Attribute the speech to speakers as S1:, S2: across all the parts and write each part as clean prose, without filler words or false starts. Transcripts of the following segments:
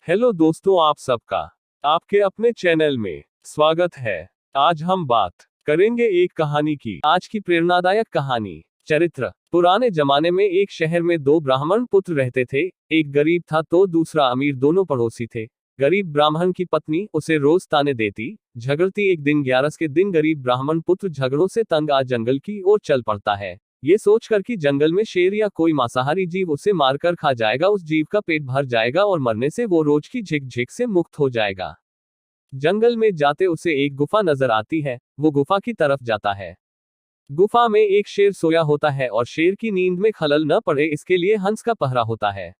S1: Hello दोस्तों, आप सबका आपके अपने चैनल में स्वागत है। आज हम बात करेंगे एक कहानी की। आज की प्रेरणादायक कहानी। चरित्र। पुराने जमाने में एक शहर में दो ब्राह्मण पुत्र रहते थे। एक गरीब था तो दूसरा अमीर। दोनों पड़ोसी थे। गरीब ब्राह्मण की पत्नी उसे रोज ताने देती, झगड़ती। एक दिन 11 के दिन गरीब ब्राह्मण पुत्र झगड़ों से तंग आ जंगल की ओर चल पड़ता है, ये सोचकर कि जंगल में शेर या कोई मांसाहारी जीव उसे मारकर खा जाएगा, उस जीव का पेट भर जाएगा और मरने से वो रोज की झिक-झिक से मुक्त हो जाएगा। जंगल में जाते उसे एक गुफा नजर आती है। वो गुफा की तरफ जाता है। गुफा में एक शेर सोया होता है और शेर की नींद में खलल न पड़े इसके लिए हंस का पहरा होता है।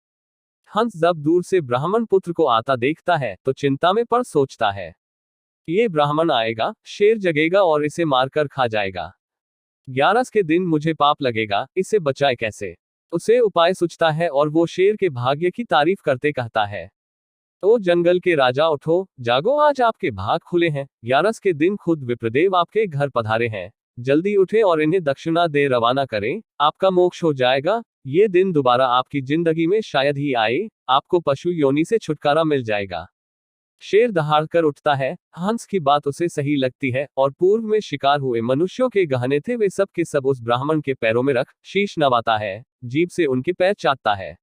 S1: हंस जब दूर से ब्राह्मण पुत्र को आता देखता है तो चिंता में पड़ सोचता है, ये ब्राह्मण आएगा, शेर जगेगा और इसे मारकर खा जाएगा। 11 के दिन मुझे पाप लगेगा, इससे बचाए कैसे? उसे उपाय सोचता है और वो शेर के भाग्य की तारीफ करते कहता है, ओ जंगल के राजा उठो, जागो, आज आपके भाग खुले हैं। 11 के दिन खुद विप्रदेव आपके घर पधारे हैं। जल्दी उठे और इन्हें दक्षिणा दे रवाना करें, आपका मोक्ष हो जाएगा। ये दिन दोबारा आपकी जिंदगी में शायद ही आए, आपको पशु योनि से छुटकारा मिल जाएगा। शेर दहाड़कर उठता है। हंस की बात उसे सही लगती है और पूर्व में शिकार हुए मनुष्यों के गहने थे, वे सब के सब उस ब्राह्मण के पैरों में रख शीश नवाता है, जीभ से उनके पैर चाटता है।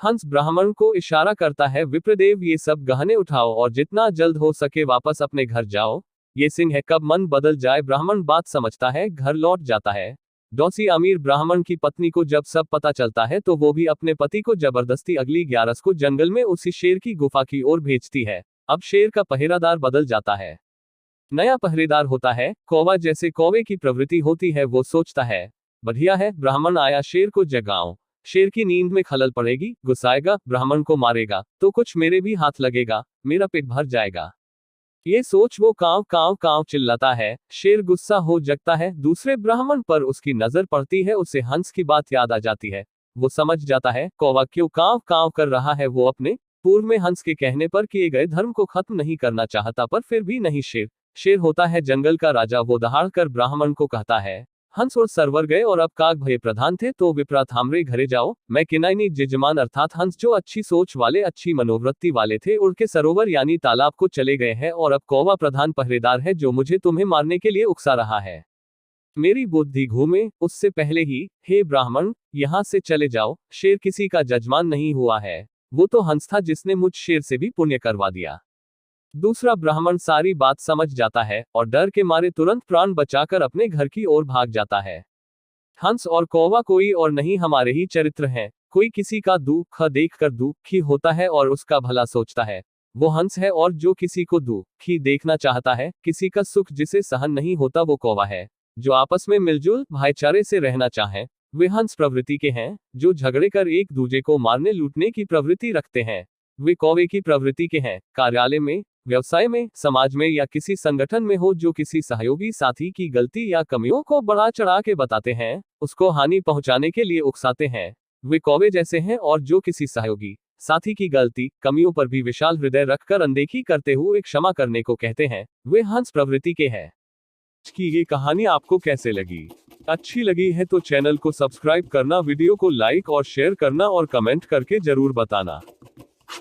S1: हंस ब्राह्मण को इशारा करता है, विप्रदेव ये सब गहने उठाओ और जितना जल्द हो सके वापस अपने घर जाओ। ये सिंह है, कब मन बदल जाए। ब्राह्मण बात समझता है, घर लौट जाता है। डौसी अमीर ब्राह्मण की पत्नी को जब सब पता चलता है तो वो भी अपने पति को जबरदस्ती अगली 11 को जंगल में उसी शेर की गुफा की ओर भेजती है। अब शेर का पहरेदार बदल जाता है। नया पहरेदार होता है कौवा। जैसे कौवे की प्रवृत्ति होती है वो सोचता है, बढ़िया है, ब्राह्मण आया, शेर को जगाऊं। शेर की नींद में खलल पड़ेगी, गुस्साएगा, ब्राह्मण को मारेगा तो कुछ मेरे भी हाथ लगेगा, मेरा पेट भर जाएगा। ये सोच वो कांव कांव कांव चिल्लाता है। शेर गुस्सा हो जगता है। दूसरे ब्राह्मण पर उसकी नजर पड़ती है, उसे हंस की बात याद आ जाती है। वो समझ जाता है कौवा क्यों कांव कांव कर रहा है। वो अपने पूर्व में हंस के कहने पर किए गए धर्म को खत्म नहीं करना चाहता, पर फिर भी नहीं। शेर होता है जंगल का राजा। वो दहाड़ कर ब्राह्मण को कहता है, हंस और सरवर गए और अब काग भय प्रधान थे तो विप्रात हमरे घरे जाओ। मैं किनाइनी जजमान अर्थात हंस जो अच्छी सोच वाले, अच्छी मनोवृत्ति वाले थे, उड़ के सरोवर यानी तालाब को चले गए हैं और अब कौवा प्रधान पहरेदार है जो मुझे तुम्हें मारने के लिए उकसा रहा है। मेरी बुद्धि घूमे उससे पहले ही, हे ब्राह्मण, यहाँ से चले जाओ। शेर किसी का जजमान नहीं हुआ है, वो तो हंस था जिसने मुझ शेर से भी पुण्य करवा दिया। दूसरा ब्राह्मण सारी बात समझ जाता है और डर के मारे तुरंत प्राण बचाकर अपने घर की ओर भाग जाता है। हंस और कौवा कोई और नहीं, हमारे ही चरित्र हैं। कोई किसी का दुख देखकर दुखी होता है और उसका भला सोचता है, वो हंस है, और जो किसी को दुखी देखना चाहता है, किसी का सुख जिसे सहन नहीं होता, वो कौवा है। जो आपस में मिलजुल भाईचारे से रहना चाहें, वे हंस प्रवृत्ति के हैं। जो झगड़े कर एक दूसरे को मारने लूटने की प्रवृत्ति रखते हैं, वे कौवे की प्रवृत्ति के हैं। कार्यालय में, व्यवसाय में, समाज में या किसी संगठन में हो, जो किसी सहयोगी साथी की गलती या कमियों को बढ़ा चढ़ा के बताते हैं, उसको हानि पहुंचाने के लिए उकसाते हैं, वे कौवे जैसे हैं। और जो किसी सहयोगी साथी की गलती कमियों पर भी विशाल हृदय रखकर अनदेखी करते हुए क्षमा करने को कहते हैं, वे हंस प्रवृत्ति के हैं। कि ये कहानी आपको कैसे लगी? अच्छी लगी है तो चैनल को सब्सक्राइब करना, वीडियो को लाइक और शेयर करना और कमेंट करके जरूर बताना।